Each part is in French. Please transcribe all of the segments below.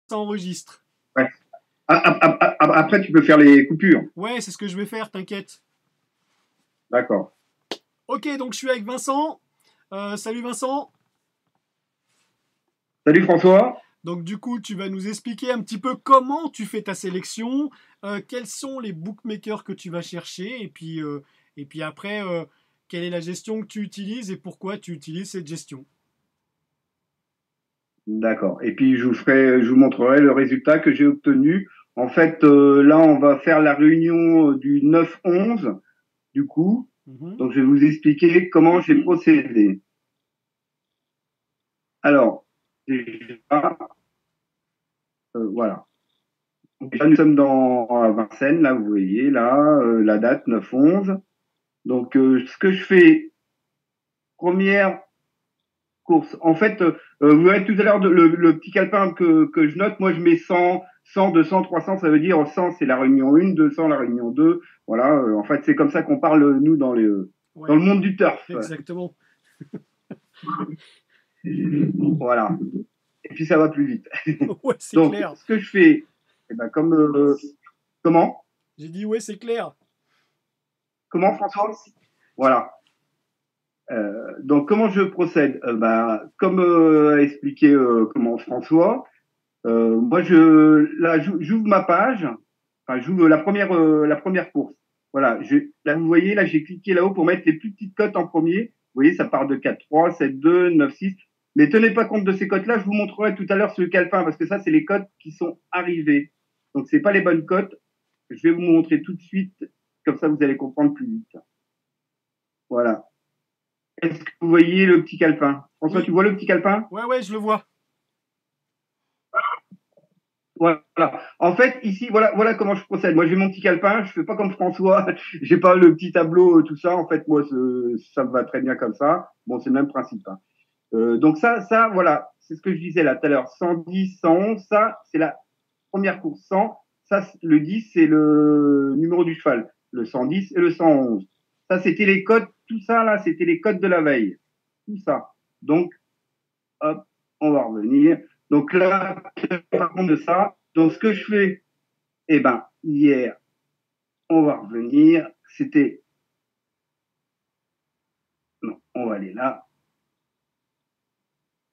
ça enregistre. Ouais. Après, tu peux faire les coupures. Ouais, c'est ce que je vais faire, t'inquiète. D'accord. Ok, donc je suis avec Vincent. Salut Vincent. Salut François. Donc du coup, tu vas nous expliquer un petit peu comment tu fais ta sélection, quels sont les bookmakers que tu vas chercher, et puis après, quelle est la gestion que tu utilises et pourquoi tu utilises cette gestion. D'accord. Et puis je vous montrerai le résultat que j'ai obtenu. En fait, là, on va faire la réunion du 9-11, du coup. Mhm. Donc, je vais vous expliquer comment j'ai procédé. Alors, déjà, voilà. Donc, là, nous sommes à Vincennes, là, vous voyez, là, la date 9-11. Donc, ce que je fais, première course. En fait, vous verrez tout à l'heure le petit calepin que je note. Moi, je mets 100, 100, 200, 300. Ça veut dire 100, c'est la réunion 1, 200, la réunion 2. Voilà. En fait, c'est comme ça qu'on parle, nous, dans le Ouais, monde du turf. exactement. Voilà. Et puis, ça va plus vite. Ouais, c'est Donc, clair. ce que je fais, eh ben, comment? J'ai dit ouais, c'est clair. Comment, François? Voilà. Donc, comment je procède? Comme a expliqué comment François, moi, là, j'ouvre ma page. Enfin, j'ouvre la première course. Voilà. Là, vous voyez, là, j'ai cliqué là-haut pour mettre les plus petites cotes en premier. Vous voyez, ça part de 4-3, 7-2, 9-6. Mais tenez pas compte de ces cotes-là. Je vous montrerai tout à l'heure sur le calepin parce que ça, c'est les cotes qui sont arrivées. Donc, c'est pas les bonnes cotes. Je vais vous montrer tout de suite. Comme ça, vous allez comprendre plus vite. Voilà. Est-ce que vous voyez le petit calepin? François, Oui, tu vois le petit calepin? ouais, ouais, je le vois. Voilà. En fait, ici, voilà comment je procède. Moi, j'ai mon petit calepin. Je fais pas comme François. J'ai pas le petit tableau, tout ça. En fait, moi, ça me va très bien comme ça. Bon, c'est le même principe, hein. Donc voilà. C'est ce que je disais là tout à l'heure. 110, 111, ça, c'est la première course. 100, ça, le 10, c'est le numéro du cheval. Le 110 et le 111. Ça, c'était les codes. Tout ça, là, c'était les codes de la veille. Tout ça. Donc, hop, on va revenir. Donc là, par contre de ça, donc ce que je fais, eh ben, hier, on va revenir, c'était, non, on va aller là,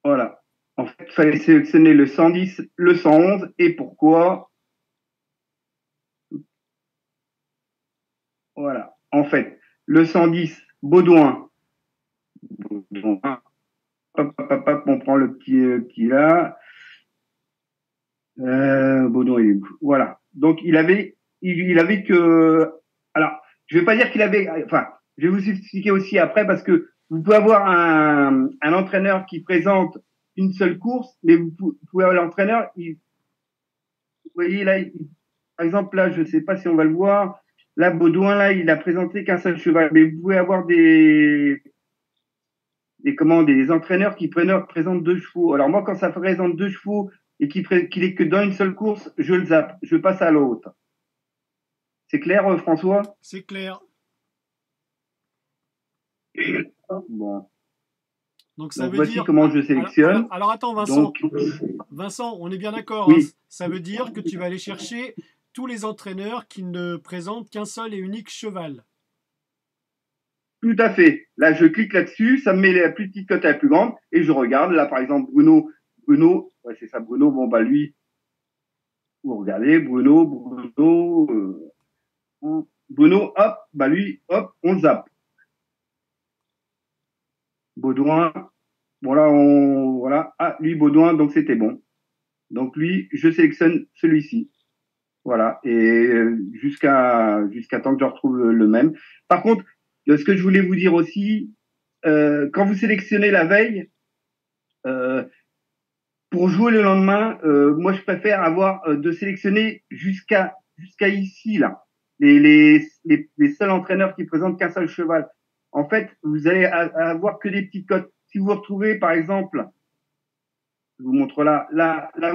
voilà. En fait, il fallait sélectionner le 110, le 111, et pourquoi? Voilà. En fait, le 110, Baudouin, Baudouin, hop, hop, hop, hop, on prend le petit là, Baudouin, il est où? Voilà. Donc, il avait que, alors, je vais pas dire qu'il avait, enfin, je vais vous expliquer aussi après parce que vous pouvez avoir un entraîneur qui présente une seule course, mais vous pouvez avoir l'entraîneur, vous voyez là, par exemple là, je sais pas si on va le voir, là, Baudouin là, il a présenté qu'un seul cheval, mais vous pouvez avoir des entraîneurs qui présentent deux chevaux. Alors moi, quand ça présente deux chevaux et qu'il est que dans une seule course, je le zappe, je passe à l'autre. C'est clair, François? C'est clair. Bon. Donc ça Donc veut voici dire. comment je Alors, sélectionne. alors attends, Vincent. Donc, Vincent, on est bien d'accord, hein. oui, Ça veut dire que tu vas aller chercher tous les entraîneurs qui ne présentent qu'un seul et unique cheval. tout à fait. Là, je clique là-dessus, ça me met la plus petite cote à la plus grande, et je regarde. Là, par exemple, Bruno, ouais, c'est ça, Bruno. Bon, bah lui, vous regardez, Bruno, hop, bah lui, hop, on le zappe. Baudouin, voilà. Ah, lui, Baudouin, donc c'était bon. Donc lui, je sélectionne celui-ci. Voilà. Et jusqu'à temps que je retrouve le même. Par contre, ce que je voulais vous dire aussi, quand vous sélectionnez la veille, euh, pour jouer le lendemain, moi je préfère avoir de sélectionner jusqu'à ici là, les seuls entraîneurs qui présentent qu'un seul cheval. En fait, vous allez avoir que des petites cotes. Si vous vous retrouvez par exemple, je vous montre là,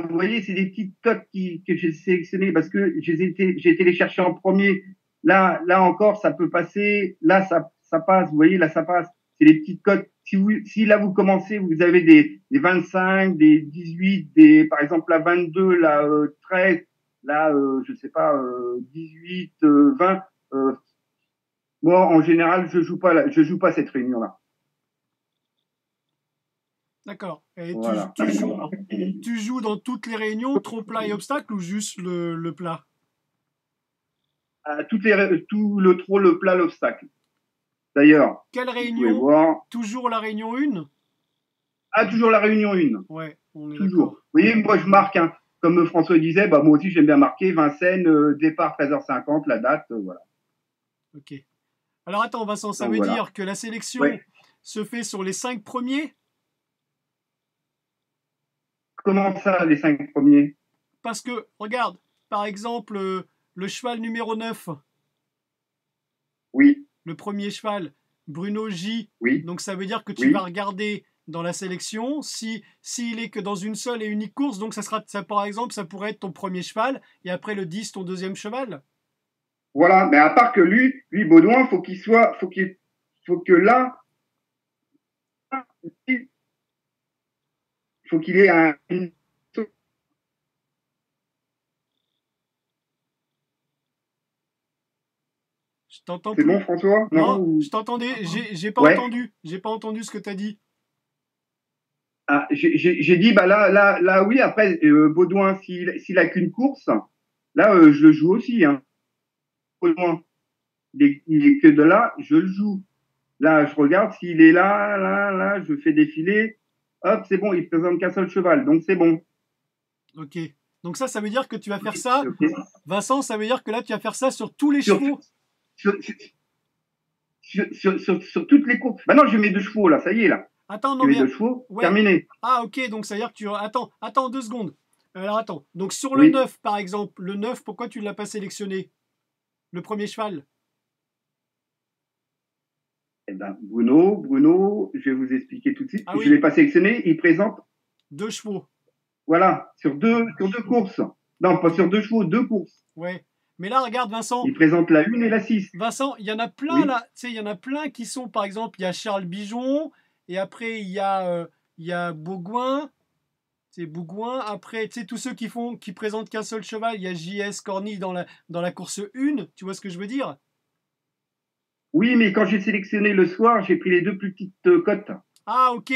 vous voyez, c'est des petites cotes que j'ai sélectionnées parce que j'ai été les chercher en premier. Là encore, ça peut passer. Là, ça passe. Vous voyez, là, ça passe. C'est les petites cotes si là vous commencez, vous avez des 25, des 18, par exemple la 22, la 13, là, je sais pas, 18, 20. Moi, en général, je joue pas cette réunion-là. D'accord. Et Voilà. tu joues dans toutes les réunions, trop plat et obstacle ou juste le plat? Tout le trop, le plat, l'obstacle. D'ailleurs, Quelle vous pouvez réunion? voir. Toujours la réunion 1? Toujours la réunion 1. Ouais, on est Toujours. d'accord. Vous voyez, moi, je marque, hein, comme François disait, bah, moi aussi, j'aime bien marquer Vincennes, départ 13h50, la date, voilà. Ok. Alors attends, Vincent, ça Donc, veut voilà. dire que la sélection Ouais. se fait sur les 5 premiers? Comment ça, les 5 premiers? Parce que, regarde, par exemple, le cheval numéro 9, Oui, le premier cheval, Bruno J. oui, Donc ça veut dire que tu vas oui. regarder dans la sélection s'il est que dans une seule et unique course. Donc ça, par exemple, ça pourrait être ton premier cheval et après le 10, ton deuxième cheval. Voilà. Mais à part que lui, Baudouin, faut que là, il faut qu'il ait Je t'entends c'est bon, plus. François? Non? Non, je t'entendais. J'ai pas Ouais. entendu. J'ai pas entendu ce que tu as dit. J'ai dit, bah là, oui, après, Baudouin, s'il a qu'une course, là, je le joue aussi, hein. Baudouin, il est que de là, je le joue. Là, je regarde s'il est là, je fais défiler. Hop, c'est bon, il présente qu'un seul cheval, donc c'est bon. Ok. Donc ça veut dire que tu vas faire ça. Okay. Vincent, ça veut dire que là, tu vas faire ça sur tous les Sur, chevaux. sur, sur toutes les courses. Bah non, j'ai mes 2 chevaux, là, ça y est, là. Attends, non, J'ai mes mais. 2 chevaux, Ouais. terminé. Ah, ok, donc ça veut dire que tu. Attends 2 secondes. Alors attends. Donc sur le Oui. 9, par exemple, le 9, pourquoi tu ne l'as pas sélectionné? Le premier cheval. Eh ben, Bruno, je vais vous expliquer tout de suite. Ah Je oui, ne l'ai pas sélectionné, il présente, 2 chevaux. voilà, sur deux courses. Non, pas Ok. sur 2 chevaux, 2 courses. Ouais. Mais là, regarde, Vincent. Il présente la 1 et la 6. Vincent, il y en a plein Oui. là. Tu sais, il y en a plein qui sont, par exemple, il y a Charles Bijon, et après, il y a Bougouin. C'est Bougouin. Après, tu sais, tous ceux qui présentent qu'un seul cheval, il y a JS Corny dans la course 1. Tu vois ce que je veux dire? Oui, mais quand j'ai sélectionné le soir, j'ai pris les 2 plus petites cotes. Ah, ok.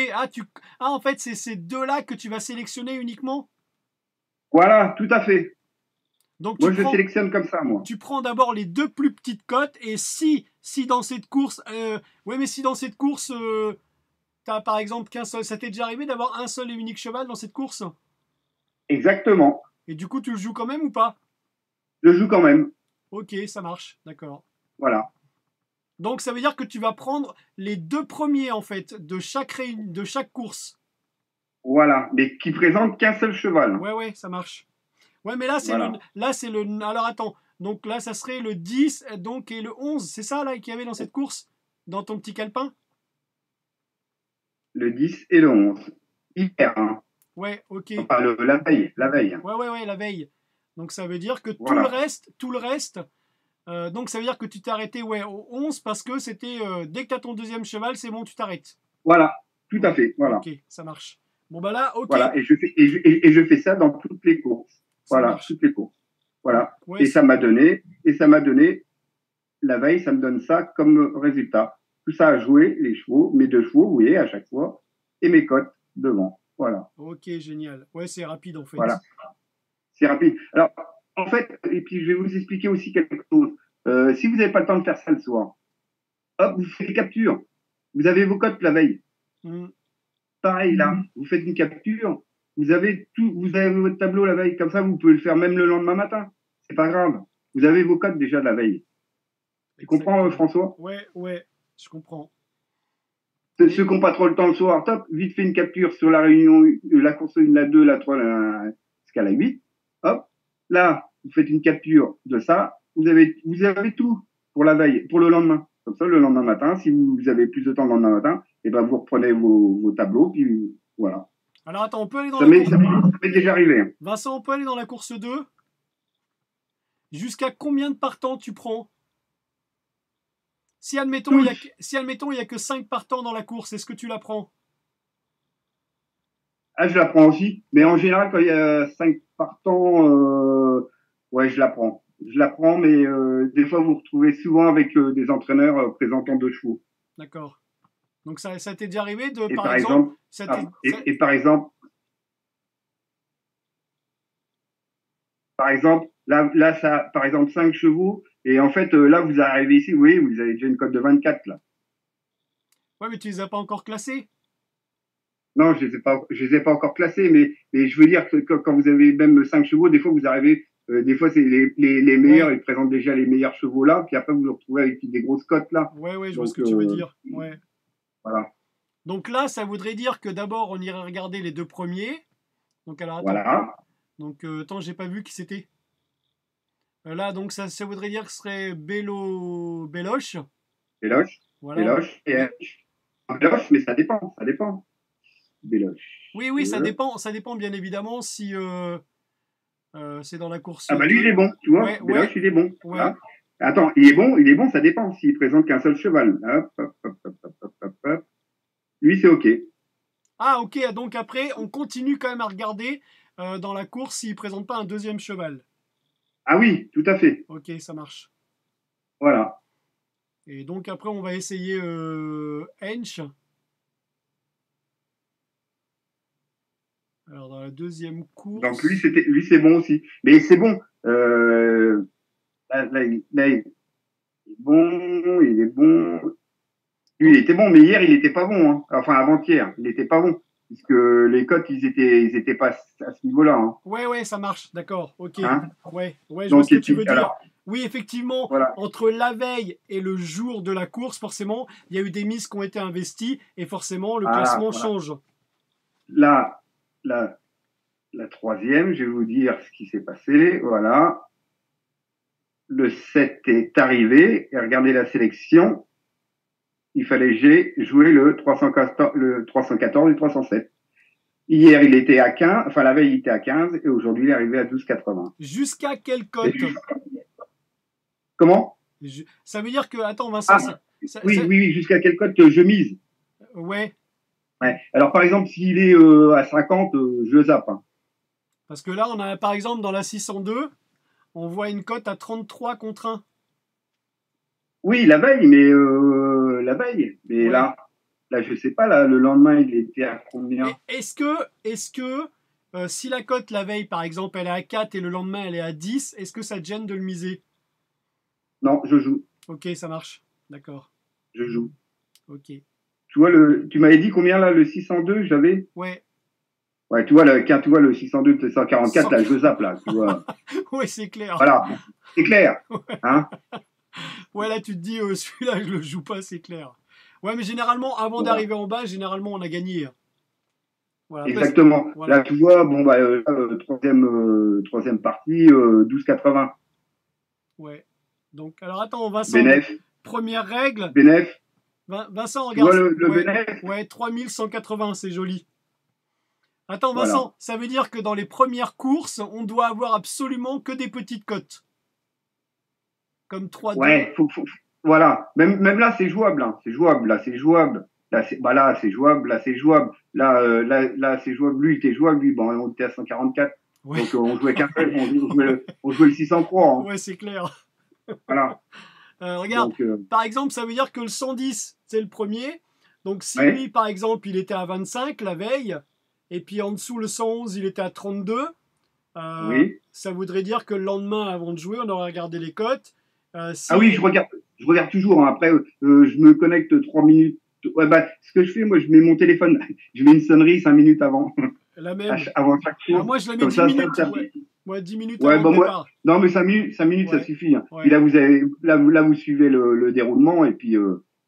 En fait, c'est ces deux-là que tu vas sélectionner uniquement? Voilà, tout à fait. Donc, Moi, je sélectionne comme ça, moi. tu prends d'abord les deux plus petites cotes, et si dans cette course, ouais, mais si dans cette course, t'as par exemple qu'un seul, ça t'est déjà arrivé d'avoir un seul et unique cheval dans cette course? Exactement. Et du coup, tu le joues quand même ou pas? Je joue quand même. Ok, ça marche, d'accord. Voilà. Donc ça veut dire que tu vas prendre les deux premiers en fait de chaque course. Voilà. Mais qui présente qu'un seul cheval. Ouais, ouais, ça marche. Ouais, mais Voilà. alors attends. Donc là, ça serait le 10 donc, et le 11. C'est ça là qu'il y avait dans cette course? Dans ton petit calepin? Le 10 et le 11. Hier, hein. Ouais, ok. Enfin, la veille. La veille. Ouais, ouais, ouais, la veille. Donc ça veut dire que Voilà. tout le reste, donc ça veut dire que tu t'es arrêté, ouais, au 11 parce que c'était dès que tu as ton deuxième cheval, c'est bon, tu t'arrêtes. Voilà. Tout à fait. Voilà. Ok, ça marche. Bon bah là, ok, Voilà. Et je fais ça dans toutes les courses. ça Voilà. marche. Toutes les courses. Voilà. Ouais, Et ça m'a donné, la veille, ça me donne ça comme résultat. Tout ça a joué, les chevaux, mes 2 chevaux, vous voyez, à chaque fois, et mes cotes devant. Voilà. ok, génial. Ouais, c'est rapide en fait. Voilà. C'est rapide. Alors, en fait, et puis je vais vous expliquer aussi quelque chose. Si vous n'avez pas le temps de faire ça le soir, hop, vous faites des captures. Vous avez vos cotes la veille. Mm. Pareil, là, vous faites une capture. Vous avez votre tableau la veille. Comme ça, vous pouvez le faire même le lendemain matin. C'est pas grave. Vous avez vos cotes déjà de la veille. Tu comprends, François? Ouais, ouais, je comprends. Ceux qui n'ont pas trop le temps le soir, top, vite fait une capture sur la réunion, la course 1, la 2, la 3, jusqu'à la 8. Hop, là, vous faites une capture de ça. Vous avez tout pour la veille, pour le lendemain. Comme ça, le lendemain matin, si vous avez plus de temps le lendemain matin, et ben vous reprenez vos tableaux, puis voilà. Alors attends, on peut aller dans Ça la m'est course. déjà arrivé. Hein. Vincent, on peut aller dans la course 2. Jusqu'à combien de partants tu prends? Si admettons, Tous. si admettons, il y a que 5 partants dans la course, est-ce que tu la prends? Ah, je la prends aussi. Mais en général, quand il y a 5 partants, ouais, je la prends. Je la prends, mais des fois, vous vous retrouvez souvent avec des entraîneurs présentant 2 chevaux. D'accord. Donc ça t'est déjà arrivé de, Et par par exemple, exemple, par exemple, là, ça, par exemple, 5 chevaux. Et en fait, là, vous arrivez ici, oui, vous avez déjà une cote de 24 là. ouais, mais tu les as pas encore classés. Non, je les ai pas encore classés, mais je veux dire que quand vous avez même 5 chevaux, des fois, vous arrivez, des fois, c'est les meilleurs, Ouais, ils présentent déjà les meilleurs chevaux là, puis après, vous vous retrouvez avec des grosses cotes là. ouais, ouais, je vois ce Donc, que tu veux dire. Ouais. voilà. Donc là, ça voudrait dire que d'abord, on irait regarder les deux premiers. Donc alors attends. Voilà. Donc attends, j'ai pas vu qui c'était. Là, donc ça voudrait dire que ce serait Béloche. Béloche, Voilà. Béloche, et Béloche, mais ça dépend, ça dépend. Béloche. Oui, oui, ça dépend bien évidemment si c'est dans la course Ah bah lui, il est 2. bon, tu vois. Ouais, Béloche, ouais, il est bon. ouais. Voilà. Attends, il est bon, ça dépend s'il présente qu'un seul cheval. Hop, hop, hop, hop, hop, hop, hop, hop. Lui, c'est OK. Ah, ok, donc après, on continue quand même à regarder dans la course s'il présente pas un deuxième cheval. Ah oui, tout à fait. Ok, ça marche. Voilà. Et donc après, on va essayer Hench. Alors dans la deuxième Donc course. lui, c'est bon aussi. Mais c'est bon. Là, il est bon, il est bon. Lui, il Donc, était bon, mais hier, il était pas bon. Hein. Enfin, avant-hier, il était pas bon. Puisque les cotes, ils étaient pas à ce niveau-là. Hein. ouais, ouais, ça marche, d'accord, ok. Hein. Ouais, ouais, je vois ce Donc, que tu veux dire. alors, Oui, effectivement, voilà. entre la veille et le jour de la course, forcément, il y a eu des mises qui ont été investies et forcément, le Voilà, classement voilà. change. Là, la, la troisième, je vais vous dire ce qui s'est passé. Voilà. Le 7 est arrivé. Et regardez la sélection. Il fallait jouer le 314 et le 307. Hier, il était à 15, enfin la veille, il était à 15 et aujourd'hui, il est arrivé à 12,80. Jusqu'à quelle Et cote? comment? Ça veut dire que, attends, Vincent, Ah, oui, oui, oui, jusqu'à quelle cote je mise? ouais, Ouais. Alors, par exemple, s'il est à 50, je zappe. Hein. parce que là, on a par exemple dans la 602, on voit une cote à 33 contre 1. Oui, la veille, mais la veille. Mais Ouais. là, je sais pas, là, le lendemain, il était à combien? Est-ce que si la cote la veille, par exemple, elle est à 4 et le lendemain, elle est à 10, est-ce que ça te gêne de le miser? Non, je joue. Ok, ça marche. D'accord. Je joue. Ok. Tu vois, tu m'avais dit combien là, le 602, j'avais? Ouais. Ouais, tu vois, le 602, 144, là, je zappe, là, tu vois. Ouais, c'est clair. Voilà, c'est clair. Hein? Ouais, là, tu te dis, celui-là, je le joue pas, c'est clair. Ouais, mais généralement, avant Voilà. d'arriver en bas, généralement, on a gagné. Voilà, après, Exactement. Là, voilà. tu vois, bon, bah, troisième partie, 12,80. Ouais. Donc, alors attends, Vincent, donc, Bénéf, première règle. Bénéf. Vincent, Tu regarde. vois le Ouais, Bénéf? ouais, 3180, c'est joli. Attends, Voilà. Vincent, ça veut dire que dans les premières courses, on doit avoir absolument que des petites cotes. Comme 3-2. Ouais, voilà. Même là, c'est jouable. Hein. C'est jouable. Là, c'est jouable. Là, c'est jouable. Là, c'est jouable. Là, c'est jouable. Lui, il était jouable. Lui, bon, on était à 144. Ouais, Donc, on jouait qu'un seul. On jouait le 603. Hein. ouais, c'est clair. Voilà. Regarde, Donc, par exemple, ça veut dire que le 110, c'est le premier. Donc, si ouais. lui, par exemple, il était à 25 la veille, et puis en dessous, le 111, il était à 32, Oui. ça voudrait dire que le lendemain, avant de jouer, on aurait regardé les cotes. Ah oui, Si je regarde toujours. Hein. Après, je me connecte 3 minutes. Ouais, bah, ce que je fais, moi, je mets mon téléphone, je mets une sonnerie 5 minutes avant, la même. avant chaque Ah, course. moi, je la mets Comme 10 ça, minutes. Ouais, ouais 10 minutes ouais, avant le bon, moi, départ. non, mais 5 minutes, ça Ouais, suffit. Hein. Puis ouais. là, vous suivez le déroulement et puis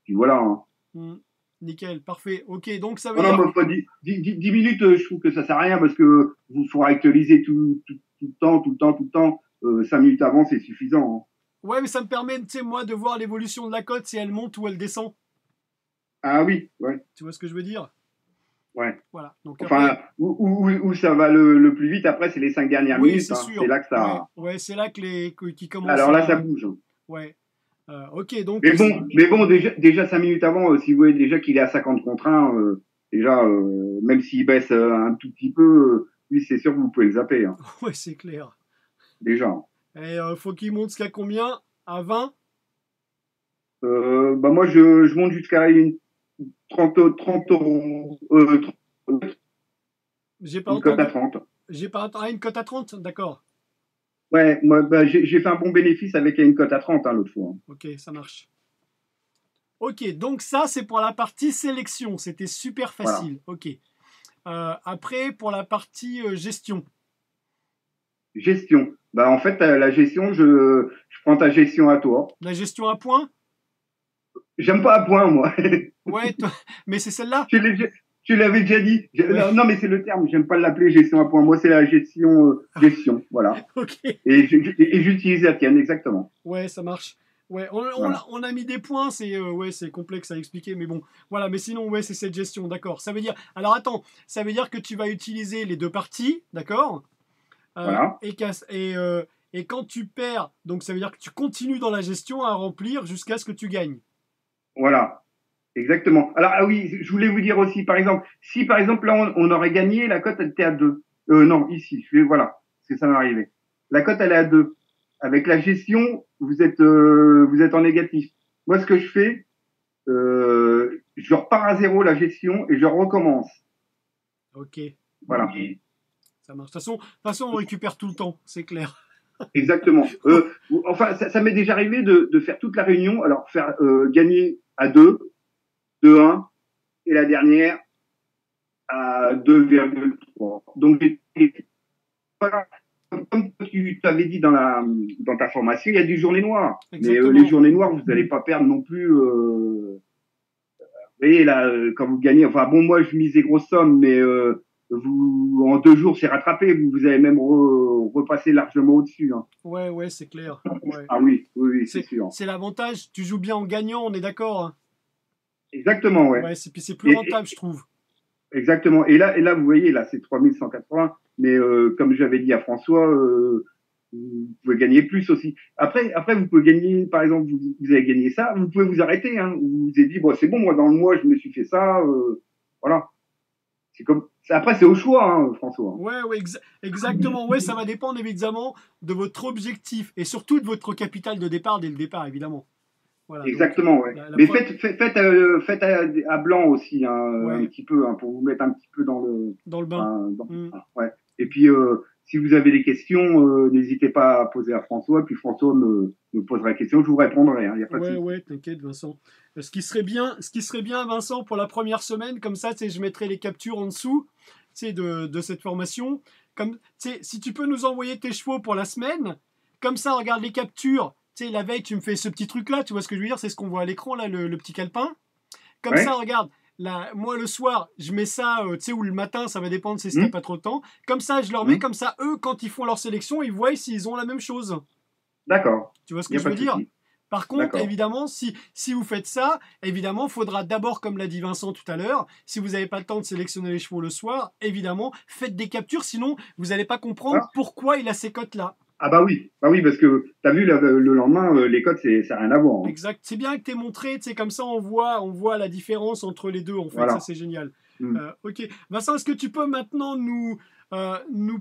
voilà. Hein. Hmm. Nickel, parfait. Ok, donc ça veut Non, non, dire mais que. pas 10 minutes, je trouve que ça sert à rien parce que vous faut actualiser tout le temps, tout le temps, tout le temps. 5 minutes avant, c'est suffisant. Hein. Ouais, mais ça me permet, tu sais, moi, de voir l'évolution de la cote si elle monte ou elle descend. Ah oui, ouais, Tu vois ce que je veux dire? ouais. Voilà. Donc Enfin, après, où ça va le plus vite après, c'est les 5 dernières oui, minutes. c'est Hein. C'est sûr. là que Ouais, ça. ouais, c'est là que les qui commencent Alors là, ça à. bouge. Ouais. Ok, donc Mais bon, déjà 5 minutes avant, si vous voyez déjà qu'il est à 50 contre 1, déjà, même s'il baisse un tout petit peu, lui, c'est sûr que vous pouvez le zapper, hein, ouais, c'est clair. déjà. Et faut qu'il monte jusqu'à combien? À 20? Bah moi, je monte jusqu'à une 30 euros, J'ai pas une cote à entendu. 30. J'ai pas entendu. Ah, une cote à 30, d'accord. Ouais, moi, bah, j'ai fait un bon bénéfice avec une cote à 30 hein, l'autre fois, hein. Ok, ça marche. Ok, donc ça, c'est pour la partie sélection. C'était super Voilà. facile. Ok. Après, pour la partie gestion. Gestion. Bah, en fait, la gestion, je prends ta gestion à toi. La gestion à points? J'aime pas à point, moi. Ouais, mais c'est celle-là? Tu l'as- tu l'avais déjà dit. Ouais, Non, non, mais c'est le terme. J'aime pas l'appeler gestion à point. Moi, c'est la gestion, gestion. Voilà. ok. Et j'utilise la tienne, exactement. Ouais, ça marche. Ouais, Voilà. on a mis des points, c'est ouais, c'est complexe à expliquer, mais bon, voilà. Mais sinon, ouais, c'est cette gestion, d'accord. Ça veut dire, alors attends, ça veut dire que tu vas utiliser les deux parties, d'accord. Voilà. Et quand tu perds, donc ça veut dire que tu continues dans la gestion à remplir jusqu'à ce que tu gagnes. Voilà. Exactement. Alors, ah oui, je voulais vous dire aussi, par exemple, si par exemple là on aurait gagné, la cote elle était à 2. Non, ici, voilà, c'est ça m'est arrivé. La cote elle est à 2. Avec la gestion, vous êtes en négatif. Moi, ce que je fais, je repars à zéro la gestion et je recommence. Ok, Voilà. ça marche. De toute façon, on récupère tout le temps, c'est clair. Exactement. Enfin, ça m'est déjà arrivé de faire toute la réunion, alors faire gagner à 2, 2-1, et la dernière à 2,3. Donc, voilà. Comme tu t'avais dit dans ta formation, il y a des journées noires. Mais les Exactement. journées noires, vous n'allez pas perdre non plus. Vous voyez, là, quand vous gagnez, enfin bon, moi, je misais grosse somme, mais en 2 jours, c'est rattrapé. Vous avez même repassé largement au-dessus, hein. Ouais, ouais, c'est clair. Ouais. Ah oui, oui, oui, c'est C'est, sûr. c'est l'avantage. Tu joues bien en gagnant, on est d'accord, hein. Exactement, ouais. Ouais, puis c'est plus Et, rentable, je trouve. exactement. Et là, vous voyez, là, c'est 3180. Mais comme j'avais dit à François, vous pouvez gagner plus aussi. Après, vous pouvez gagner, par exemple, vous avez gagné ça, vous pouvez vous arrêter, hein. Vous vous êtes dit, bon, c'est bon, moi, dans le mois, je me suis fait ça. Voilà. Après, c'est au choix, hein, François, hein. Ouais, ouais, exactement. Ouais, ça va dépendre évidemment de votre objectif et surtout de votre capital de départ dès le départ, évidemment. Voilà, donc Exactement, ouais. la Mais preuve. faites à blanc aussi, hein, un Ouais, petit peu, hein, pour vous mettre un petit peu dans le, dans le bain. enfin, Hmm. ouais. Et puis, si vous avez des questions, n'hésitez pas à poser à François, puis François me posera la question, je vous répondrai, hein, il n'y a pas de Ouais, souci. ouais, t'inquiète, Vincent. Ce qui serait bien, Vincent, pour la première semaine, comme ça, tu sais, je mettrai les captures en dessous, tu sais, de cette formation. Comme, tu sais, si tu peux nous envoyer tes chevaux pour la semaine, comme ça, regarde les captures. Tu sais, la veille, tu me fais ce petit truc-là, tu vois ce que je veux dire? C'est ce qu'on voit à l'écran, là, le petit calepin. Comme ça, Ouais? regarde, là, moi, le soir, je mets ça, tu sais, ou le matin, ça va dépendre si t'as Hum, pas trop de temps. Comme ça, je leur mets, hum. comme ça, eux, quand ils font leur sélection, ils voient s'ils ont la même chose. D'accord, Tu vois ce il n'y que a je pas veux de dire? souci. Par contre, D'accord. évidemment, si vous faites ça, évidemment, il faudra d'abord, comme l'a dit Vincent tout à l'heure, si vous n'avez pas le temps de sélectionner les chevaux le soir, évidemment, faites des captures, sinon vous n'allez pas comprendre Ah, pourquoi il a ces cotes-là. ah bah oui, parce que tu as vu le lendemain, les codes, ça n'a rien à voir, hein. Exact. C'est bien que tu aies montré, tu sais, comme ça on voit la différence entre les deux, en fait. Ça, Voilà. c'est génial. Hum. Ok. Vincent, est-ce que tu peux maintenant nous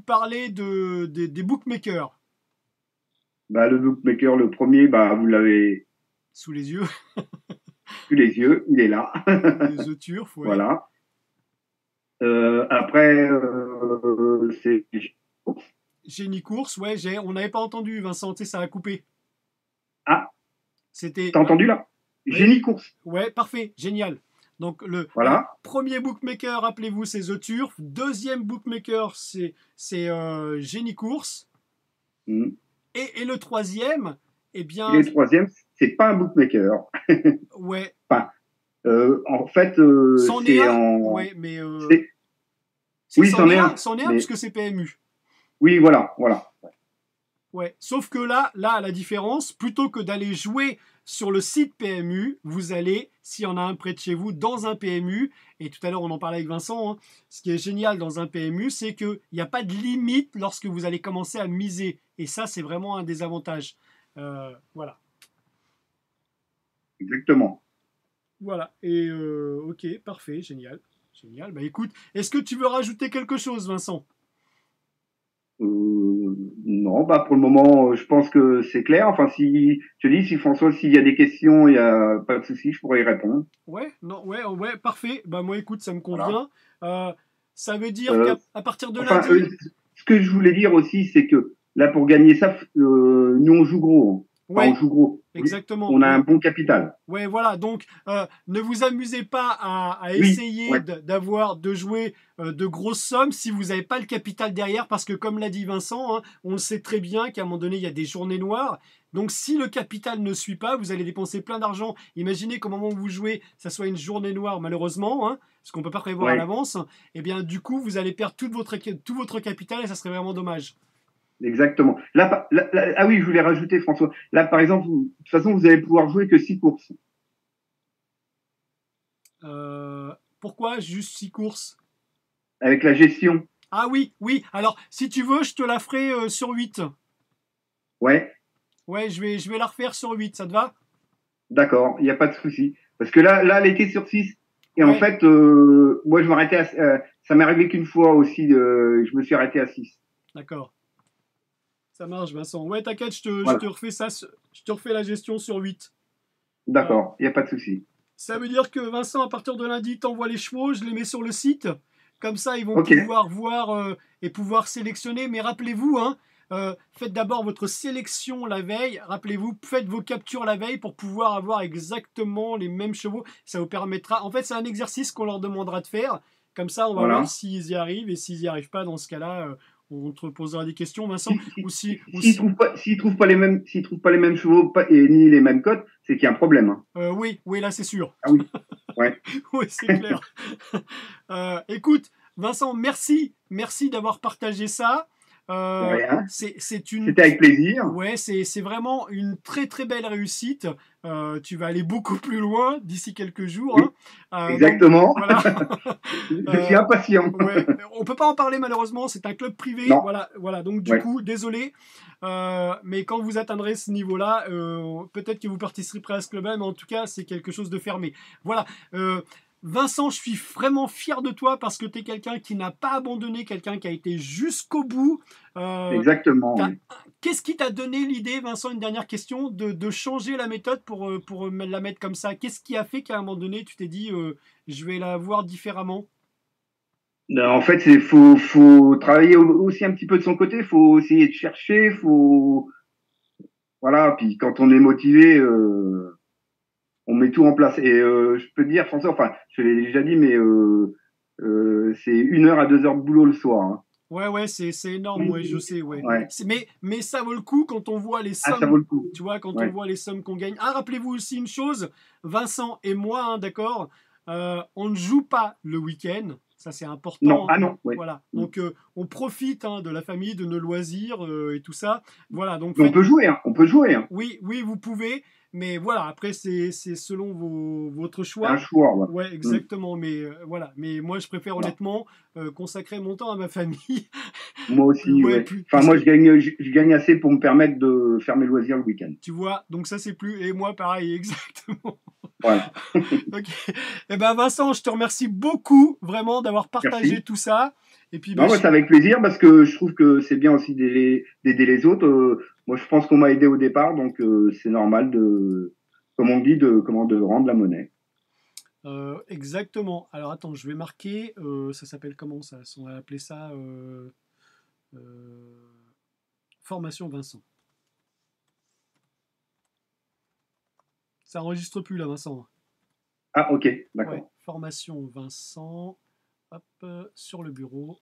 parler des bookmakers Bah, le bookmaker, le premier, bah, vous l'avez sous les yeux? sous les yeux, il est là. Les œufs turfs, ouais. Voilà. Après, c'est. Génie course, ouais, on n'avait pas entendu, Vincent, tu sais, ça a coupé. Ah, C'était. t'as entendu là? Oui, Génie course. ouais, parfait, génial. Donc, alors, Voilà. premier bookmaker, rappelez-vous, c'est The Turf. Deuxième bookmaker, c'est Génie Course. Mm. Et le troisième, eh Et bien, le troisième, c'est pas un bookmaker. ouais, Enfin, en fait, c'en est c'est un. en. Ouais, mais c'est- si, Oui, c'en est un. c'en est un Mais puisque c'est PMU. oui, voilà, voilà. Ouais. Sauf que là, la différence, plutôt que d'aller jouer sur le site PMU, vous allez, s'il y en a un près de chez vous, dans un PMU, et tout à l'heure on en parlait avec Vincent, hein, ce qui est génial dans un PMU, c'est qu'il n'y a pas de limite lorsque vous allez commencer à miser. Et ça, c'est vraiment un des avantages. Voilà. exactement. Voilà. Et ok, parfait, génial. Génial. Bah écoute, est-ce que tu veux rajouter quelque chose, Vincent? Non, bah pour le moment, je pense que c'est clair. Enfin, si je te dis, si François, s'il y a des questions, il y a pas de souci, je pourrais y répondre. Ouais, non, ouais, ouais, parfait. Bah moi, écoute, ça me Voilà. convient. Euh, Ça veut dire Euh, qu'à partir de enfin, lundi, ce que je voulais dire aussi, c'est que là, pour gagner ça, nous on joue gros, hein. Enfin, on ouais, joue gros. exactement. On a un Donc, bon capital. ouais, voilà. Donc, ne vous amusez pas à Oui, essayer ouais, de jouer de grosses sommes si vous n'avez pas le capital derrière, parce que comme l'a dit Vincent, hein, on le sait très bien qu'à un moment donné, il y a des journées noires. Donc, si le capital ne suit pas, vous allez dépenser plein d'argent. Imaginez qu'au moment où vous jouez, ça soit une journée noire, malheureusement, hein, ce qu'on ne peut pas prévoir à ouais, l'avance. Et bien, du coup, vous allez perdre tout votre capital et ça serait vraiment dommage. exactement. Là, ah oui, je voulais rajouter, François. Là, par exemple, de toute façon, vous allez pouvoir jouer que 6 courses Euh, Pourquoi juste 6 courses? avec la gestion. Ah oui, oui. Alors, si tu veux, je te la ferai sur 8. Ouais, Ouais, je vais la refaire sur 8, ça te va? d'accord, il n'y a pas de souci. Parce que là, elle était sur 6. Et en Ouais, fait, moi, je m'arrêtais ça m'est arrivé qu'une fois aussi, je me suis arrêté à 6. d'accord. Ça marche, Vincent. Ouais, t'inquiète, je te Voilà, refais ça, je te refais la gestion sur 8. Euh, d'accord, il n'y a pas de souci. Ça veut dire que Vincent, à partir de lundi, t'envoie les chevaux, je les mets sur le site. Comme ça, ils vont Ok, pouvoir voir et pouvoir sélectionner. Mais rappelez-vous, hein, faites d'abord votre sélection la veille. Rappelez-vous, faites vos captures la veille pour pouvoir avoir exactement les mêmes chevaux. Ça vous permettra. En fait, c'est un exercice qu'on leur demandera de faire. Comme ça, on va voir voilà. s'ils y arrivent. Et s'ils n'y arrivent pas, dans ce cas-là, on te posera des questions, Vincent. Si, si, Ou s'ils si, trouvent pas, s'ils trouvent pas les mêmes chevaux et ni les mêmes cotes, c'est qu'il y a un problème, hein. oui, oui, là, c'est sûr. Ah oui, ouais, Oui, c'est clair. Écoute, Vincent, merci. Merci d'avoir partagé ça. de Euh, rien. c'est une. C'était avec plaisir. Ouais, c'est vraiment une très très belle réussite. Tu vas aller beaucoup plus loin d'ici quelques jours, Oui, hein. Donc exactement. voilà. Je suis impatient. Ouais, on peut pas en parler malheureusement, c'est un club privé. Non, Voilà, voilà. Donc du ouais. coup, désolé. Mais quand vous atteindrez ce niveau-là, peut-être que vous participerez à ce club-là, mais en tout cas, c'est quelque chose de fermé. Voilà. Euh, Vincent, je suis vraiment fier de toi parce que tu es quelqu'un qui n'a pas abandonné, quelqu'un qui a été jusqu'au bout. Euh, Exactement, t'as- oui. Qu'est-ce qui t'a donné l'idée, Vincent, une dernière question, de changer la méthode pour la mettre comme ça? Qu'est-ce qui a fait qu'à un moment donné, tu t'es dit, je vais la voir différemment? Non, en fait, faut travailler aussi un petit peu de son côté. Faut essayer de chercher. Voilà. Puis quand on est motivé, on met tout en place. Et je peux te dire, François, enfin, je l'ai déjà dit, mais c'est 1 heure à 2 heures de boulot le soir, hein. Ouais, ouais, c'est énorme, ouais, je sais, ouais. Ouais. Mais ça vaut le coup quand on voit les Ah, ça vaut sommes, le coup. tu vois, quand on Ouais. voit les sommes qu'on gagne. Ah, rappelez-vous aussi une chose, Vincent et moi, hein, d'accord, on ne joue pas le week-end, ça c'est Non, important, hein. ah non, ouais. Voilà, donc on profite hein, de la famille, de nos loisirs et tout ça. Voilà, donc Mais on faites, peut jouer, hein. On peut jouer, hein. oui, oui, vous pouvez, mais voilà, après, c'est selon votre C'est un choix. choix, ouais. Ouais, Mm. exactement, mais voilà. Mais moi, je préfère Voilà. honnêtement consacrer mon temps à ma famille. Moi aussi, Ouais, ouais. plus, Enfin, parce moi, que je gagne assez pour me permettre de faire mes loisirs le week-end. tu vois, donc ça, c'est plus. Et moi, pareil, exactement. Voilà. Ok. Eh ben, Vincent, je te remercie beaucoup, vraiment, d'avoir partagé Merci. tout ça. Et puis, ben, Non, moi, c'est avec plaisir parce que je trouve que c'est bien aussi d'aider les autres. Moi, je pense qu'on m'a aidé au départ, donc c'est normal comme on dit, de rendre la monnaie. exactement. Alors, attends, je vais marquer. Ça s'appelle comment ça? On va appeler ça euh, formation Vincent. Ça enregistre plus là, Vincent. Ah, ok, Ouais, d'accord. formation Vincent. Hop, sur le bureau.